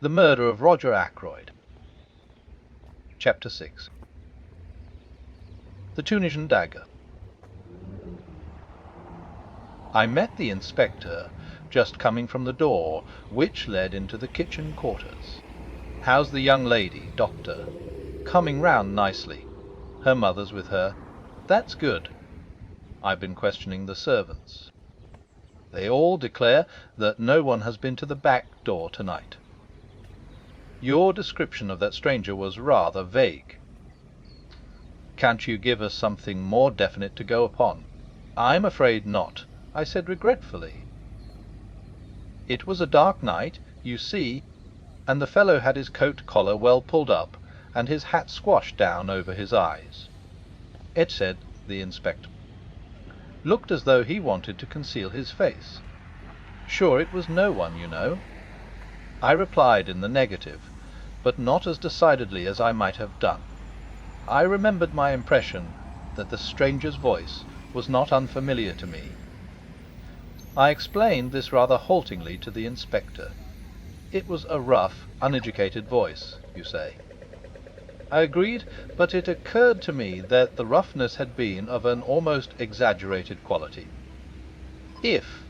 The Murder of Roger Ackroyd. Chapter 6. The Tunisian Dagger. I met the inspector just coming from the door which led into the kitchen quarters. "How's the young lady, doctor?" "Coming round nicely. Her mother's with her." "That's good." "I've been questioning the servants. They all declare that no one has been to the back door tonight." "Your description of that stranger was rather vague." "Can't you give us something more definite to go upon?" "I'm afraid not," I said regretfully. "It was a dark night, you see, and the fellow had his coat collar well pulled up, and his hat squashed down over his eyes." It said the inspector looked as though he wanted to conceal his face. Sure it was no one, you know. I replied in the negative, but not as decidedly as I might have done. I remembered my impression that the stranger's voice was not unfamiliar to me. I explained this rather haltingly to the inspector. It was a rough, uneducated voice, you say. I agreed, but it occurred to me that the roughness had been of an almost exaggerated quality. If,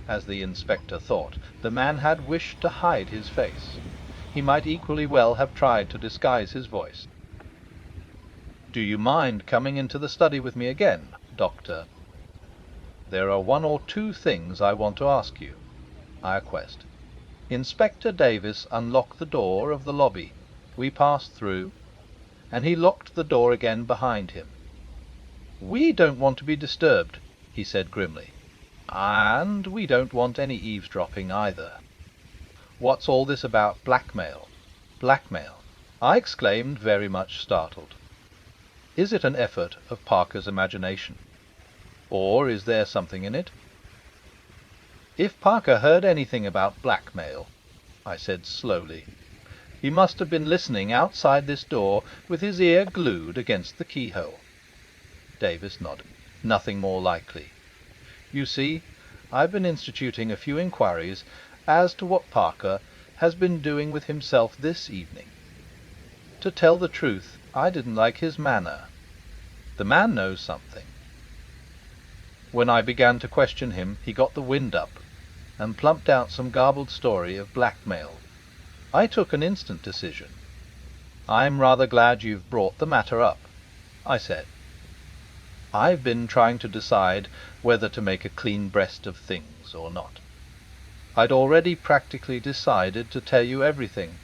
as the inspector thought, the man had wished to hide his face, he might equally well have tried to disguise his voice. "Do you mind coming into the study with me again, doctor? There are one or two things I want to ask you," I acquiesced. Inspector Davis unlocked the door of the lobby. We passed through, and he locked the door again behind him. "We don't want to be disturbed," he said grimly. "And we don't want any eavesdropping either. What's all this about blackmail?" "Blackmail?" I exclaimed, very much startled. "Is it an effort of Parker's imagination? Or is there something in it?" "If Parker heard anything about blackmail," I said slowly, "he must have been listening outside this door with his ear glued against the keyhole." Davis nodded. "Nothing more likely. You see, I've been instituting a few inquiries as to what Parker has been doing with himself this evening. To tell the truth, I didn't like his manner. The man knows something. When I began to question him, he got the wind up, and plumped out some garbled story of blackmail. I took an instant decision. 'I'm rather glad you've brought the matter up,' I said. 'I've been trying to decide whether to make a clean breast of things or not. I'd already practically decided to tell you everything,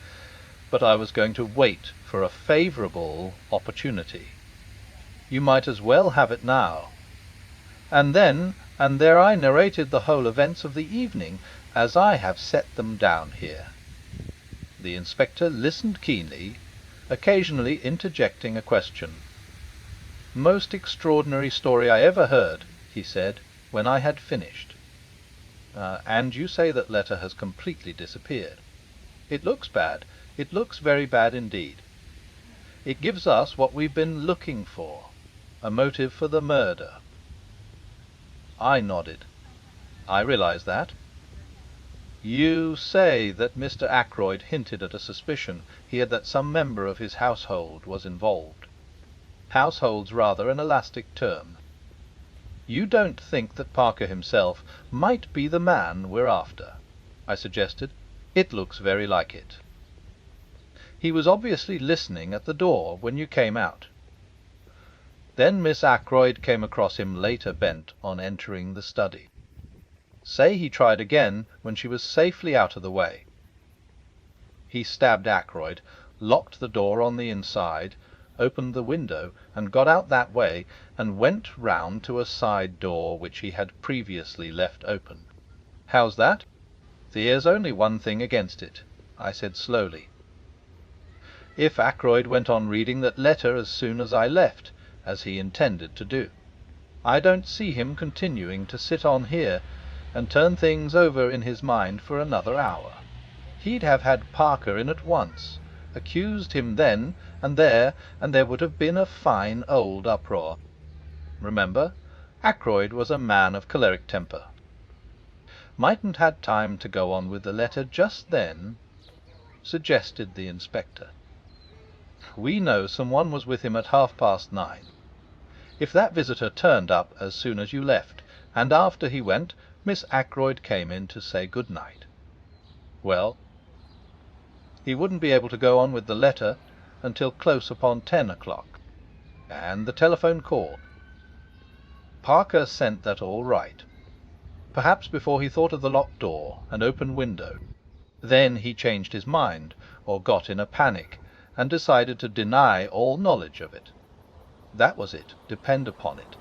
but I was going to wait for a favourable opportunity. You might as well have it now.' And there I narrated the whole events of the evening, as I have set them down here." The inspector listened keenly, occasionally interjecting a question. "Most extraordinary story I ever heard," he said, when I had finished. "And you say that letter has completely disappeared. It looks bad. It looks very bad indeed. It gives us what we've been looking for, a motive for the murder." I nodded. "I realize that." "You say that Mr. Ackroyd hinted at a suspicion he had that some member of his household was involved. Household's rather an elastic term. You don't think that Parker himself might be the man we're after?" I suggested. "It looks very like it. He was obviously listening at the door when you came out. Then Miss Ackroyd came across him later bent on entering the study. Say he tried again when she was safely out of the way. He stabbed Ackroyd, locked the door on the inside, opened the window, and got out that way, and went round to a side door which he had previously left open. How's that?" "There's only one thing against it," I said slowly. "If Ackroyd went on reading that letter as soon as I left, as he intended to do, I don't see him continuing to sit on here and turn things over in his mind for another hour. He'd have had Parker in at once, accused him then and there would have been a fine old uproar. Remember, Ackroyd was a man of choleric temper. Mightn't had time to go on with the letter just then. suggested the inspector. "We know someone was with him at 9:30. If that visitor turned up as soon as you left, and after he went, Miss Ackroyd came in to say good night." "Well?" "He wouldn't be able to go on with the letter until close upon 10 o'clock. And the telephone call. Parker sent that all right. Perhaps before he thought of the locked door and open window. Then he changed his mind, or got in a panic, and decided to deny all knowledge of it. That was it, depend upon it."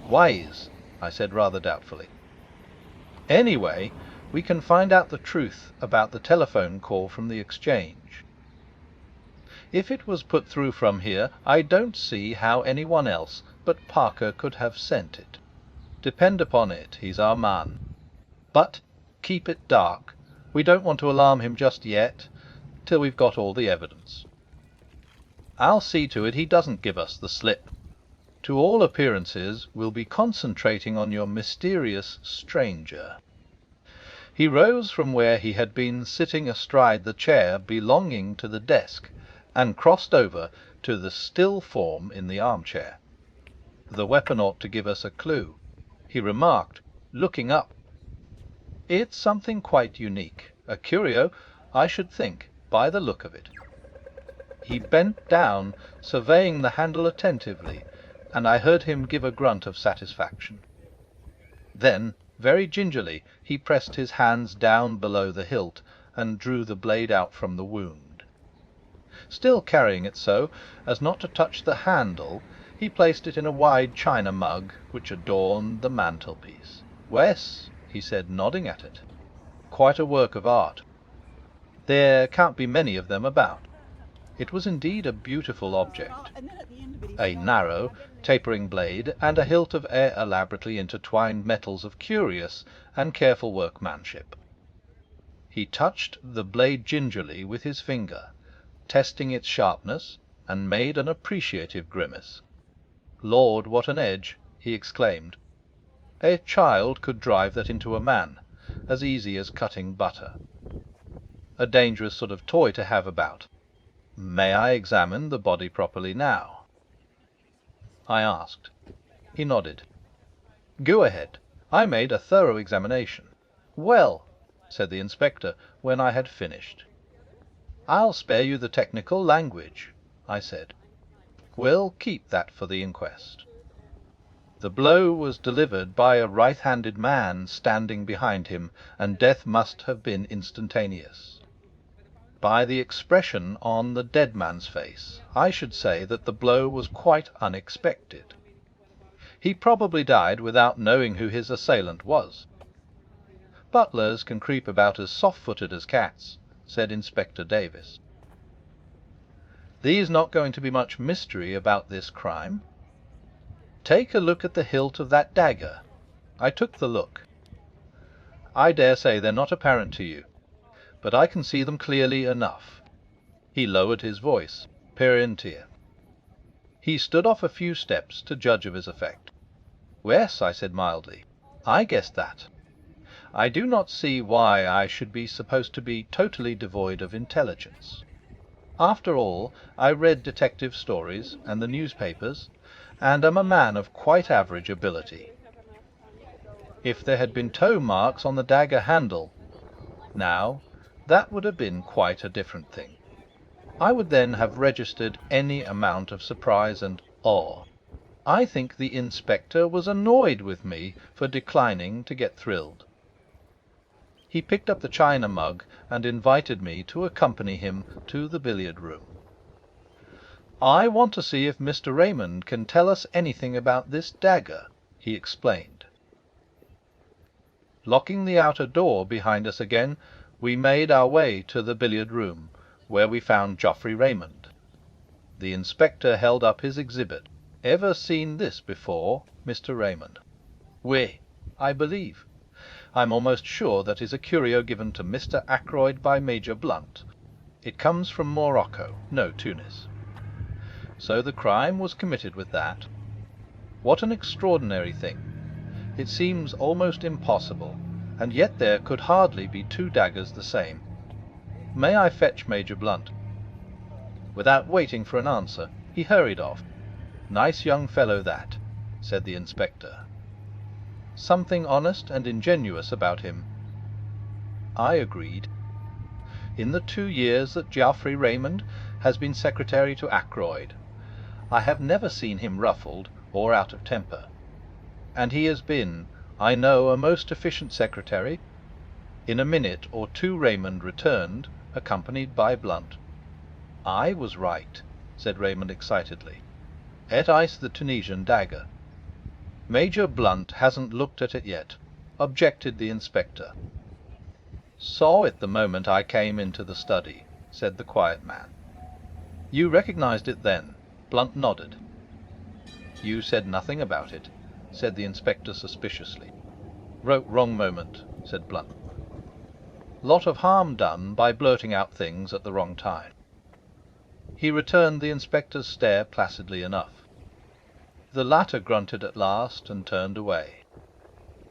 "Wise," I said rather doubtfully. "Anyway, we can find out the truth about the telephone call from the Exchange. If it was put through from here, I don't see how anyone else but Parker could have sent it. Depend upon it, he's our man. But keep it dark. We don't want to alarm him just yet, till we've got all the evidence. I'll see to it he doesn't give us the slip. To all appearances, we'll be concentrating on your mysterious stranger." He rose from where he had been sitting astride the chair belonging to the desk, and crossed over to the still form in the armchair. "The weapon ought to give us a clue," he remarked, looking up. "It's something quite unique, a curio, I should think, by the look of it." He bent down, surveying the handle attentively, and I heard him give a grunt of satisfaction. Then, very gingerly, he pressed his hands down below the hilt and drew the blade out from the wound. Still carrying it so as not to touch the handle, he placed it in a wide china mug which adorned the mantelpiece. "Wes," he said, nodding at it, "quite a work of art. There can't be many of them about." It was indeed a beautiful object. A narrow, tapering blade, and a hilt of elaborately intertwined metals of curious and careful workmanship. He touched the blade gingerly with his finger, testing its sharpness, and made an appreciative grimace. "Lord, what an edge!" he exclaimed. "A child could drive that into a man, as easy as cutting butter. A dangerous sort of toy to have about. May I examine the body properly now?" I asked. He nodded. "Go ahead. I made a thorough examination." "Well," said the inspector, when I had finished. "I'll spare you the technical language," I said. "We'll keep that for the inquest. The blow was delivered by a right-handed man standing behind him, and death must have been instantaneous. By the expression on the dead man's face, I should say that the blow was quite unexpected. He probably died without knowing who his assailant was." "Butlers can creep about as soft-footed as cats," said Inspector Davis. "There's not going to be much mystery about this crime. Take a look at the hilt of that dagger." I took the look. "I dare say they're not apparent to you, but I can see them clearly enough." He lowered his voice, peremptory. He stood off a few steps to judge of his effect. "Yes," I said mildly, "I guessed that. I do not see why I should be supposed to be totally devoid of intelligence. After all, I read detective stories and the newspapers, and am a man of quite average ability. If there had been toe marks on the dagger handle, now, that would have been quite a different thing. I would then have registered any amount of surprise and awe. I think the inspector was annoyed with me for declining to get thrilled." He picked up the china mug and invited me to accompany him to the billiard room. "I want to see if Mr. Raymond can tell us anything about this dagger," he explained. Locking the outer door behind us again, we made our way to the billiard room, where we found Geoffrey Raymond. The inspector held up his exhibit. "Ever seen this before, Mr. Raymond?" "Oui, I believe. I'm almost sure that is a curio given to Mr. Ackroyd by Major Blunt. It comes from Morocco, no, Tunis. So the crime was committed with that. What an extraordinary thing! It seems almost impossible, and yet there could hardly be two daggers the same. May I fetch Major Blunt?" Without waiting for an answer, he hurried off. "Nice young fellow that," said the inspector. "Something honest and ingenuous about him." I agreed. "In the 2 years that Geoffrey Raymond has been secretary to Ackroyd, I have never seen him ruffled or out of temper. And he has been, I know, a most efficient secretary." In a minute or two Raymond returned, accompanied by Blunt. "I was right," said Raymond excitedly. "Et ice the Tunisian dagger." "Major Blunt hasn't looked at it yet," objected the inspector. "Saw it the moment I came into the study," said the quiet man. "You recognized it then?" Blunt nodded. "You said nothing about it," said the inspector suspiciously. "Wrote wrong moment," said Blunt. "Lot of harm done by blurting out things at the wrong time." He returned the inspector's stare placidly enough. The latter grunted at last and turned away.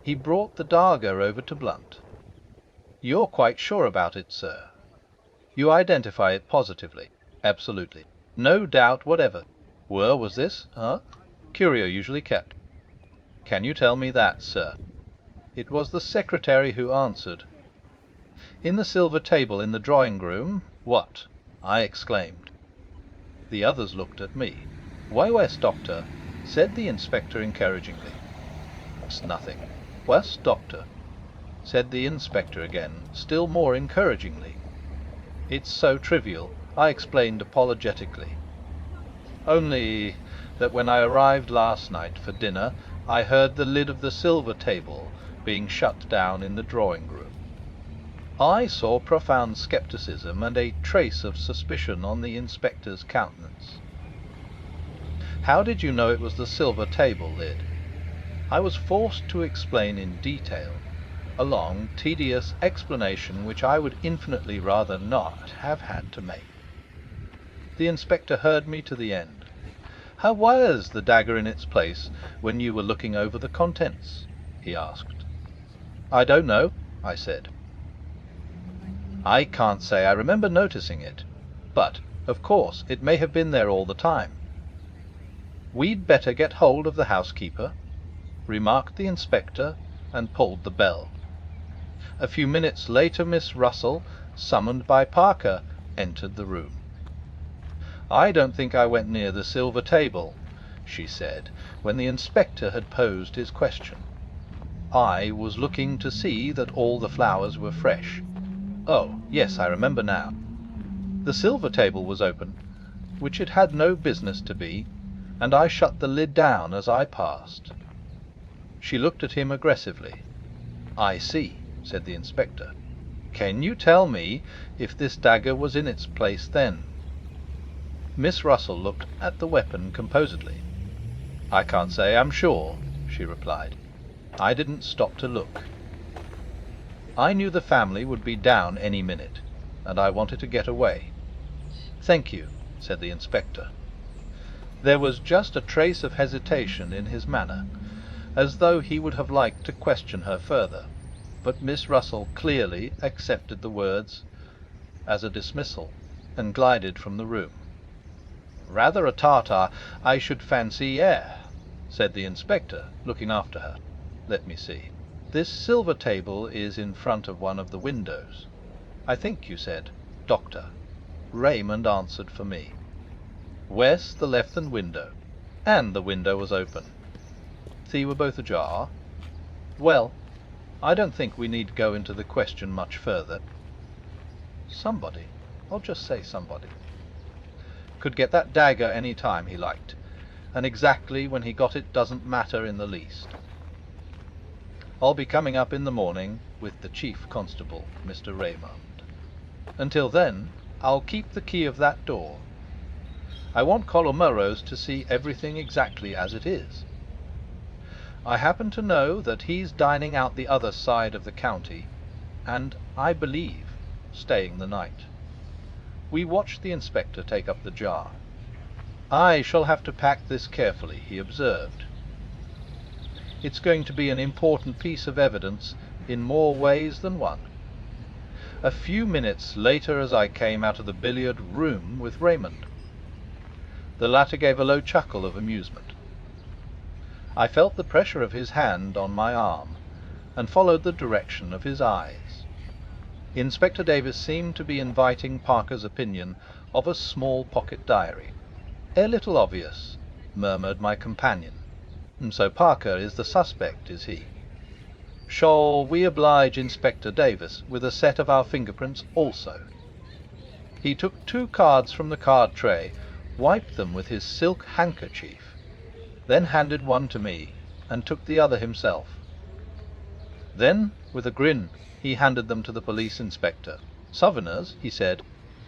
He brought the dagger over to Blunt. "You're quite sure about it, sir? You identify it positively?" "Absolutely. No doubt whatever." "Where was this, Curio usually kept?" "Can you tell me that, sir?" It was the secretary who answered. "In the silver table in the drawing-room." "What?" I exclaimed. The others looked at me. "Why, west, Doctor?" said the inspector encouragingly. "It's nothing." "West, Doctor?" said the inspector again, still more encouragingly. "It's so trivial," I explained apologetically. "Only that when I arrived last night for dinner, I heard the lid of the silver table being shut down in the drawing-room." I saw profound scepticism and a trace of suspicion on the inspector's countenance. "How did you know it was the silver table lid?" I was forced to explain in detail, a long, tedious explanation which I would infinitely rather not have had to make. The inspector heard me to the end. "How was the dagger in its place when you were looking over the contents?" he asked. "I don't know," I said. "I can't say I remember noticing it. But, of course, it may have been there all the time." "We'd better get hold of the housekeeper," remarked the inspector, and pulled the bell. A few minutes later Miss Russell, summoned by Parker, entered the room. "I don't think I went near the silver table," she said, when the inspector had posed his question. "I was looking to see that all the flowers were fresh. Oh, yes, I remember now. The silver table was open, which it had no business to be, and I shut the lid down as I passed." She looked at him aggressively. "I see," said the inspector. "Can you tell me if this dagger was in its place then?" Miss Russell looked at the weapon composedly. "I can't say I'm sure," she replied. "I didn't stop to look. I knew the family would be down any minute, and I wanted to get away." "Thank you," said the inspector. There was just a trace of hesitation in his manner, as though he would have liked to question her further, but Miss Russell clearly accepted the words as a dismissal, and glided from the room. "Rather a Tartar, I should fancy, said the inspector, looking after her. "Let me see. This silver table is in front of one of the windows. I think you said, Doctor." Raymond answered for me. "West, the left-hand window." "And the window was open?" "They were both ajar." "Well, I don't think we need go into the question much further. Somebody, I'll just say somebody, could get that dagger any time he liked, and exactly when he got it doesn't matter in the least. I'll be coming up in the morning with the chief constable, Mr. Raymond. Until then, I'll keep the key of that door. I want Colomaros to see everything exactly as it is. I happen to know that he's dining out the other side of the county, and, I believe, staying the night." We watched the inspector take up the jar. "I shall have to pack this carefully," he observed. "It's going to be an important piece of evidence in more ways than one. a few minutes later as I came out of the billiard room with Raymond. The latter gave a low chuckle of amusement. I felt the pressure of his hand on my arm, and followed the direction of his eyes. Inspector Davis seemed to be inviting Parker's opinion of a small pocket diary. "A little obvious," murmured my companion. "So Parker is the suspect, is he? Shall we oblige Inspector Davis with a set of our fingerprints also?" He took 2 cards from the card tray, wiped them with his silk handkerchief, then handed one to me, and took the other himself. Then, with a grin, he handed them to the police inspector. "Souvenirs," he said.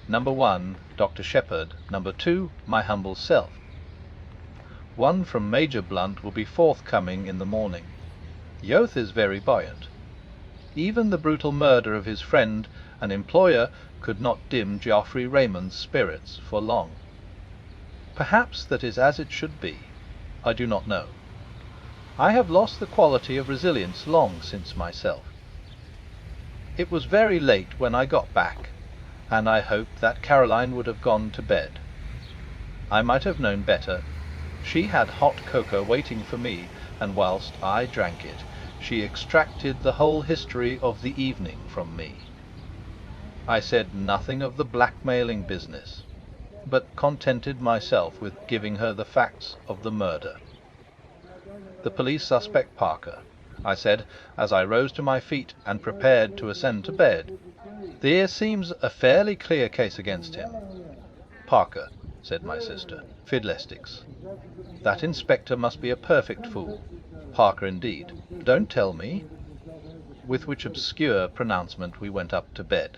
"Number 1, Dr. Shepherd. Number 2, my humble self. One from Major Blunt will be forthcoming in the morning." The oath is very buoyant. Even the brutal murder of his friend and employer could not dim Geoffrey Raymond's spirits for long. Perhaps that is as it should be. I do not know. I have lost the quality of resilience long since myself. It was very late when I got back, and I hoped that Caroline would have gone to bed. I might have known better. She had hot cocoa waiting for me, and whilst I drank it, she extracted the whole history of the evening from me. I said nothing of the blackmailing business, but contented myself with giving her the facts of the murder. "The police suspect Parker," I said, as I rose to my feet and prepared to ascend to bed. "There seems a fairly clear case against him." "Parker," said my sister. "Fiddlesticks. That inspector must be a perfect fool. Parker indeed. Don't tell me." With which obscure pronouncement we went up to bed.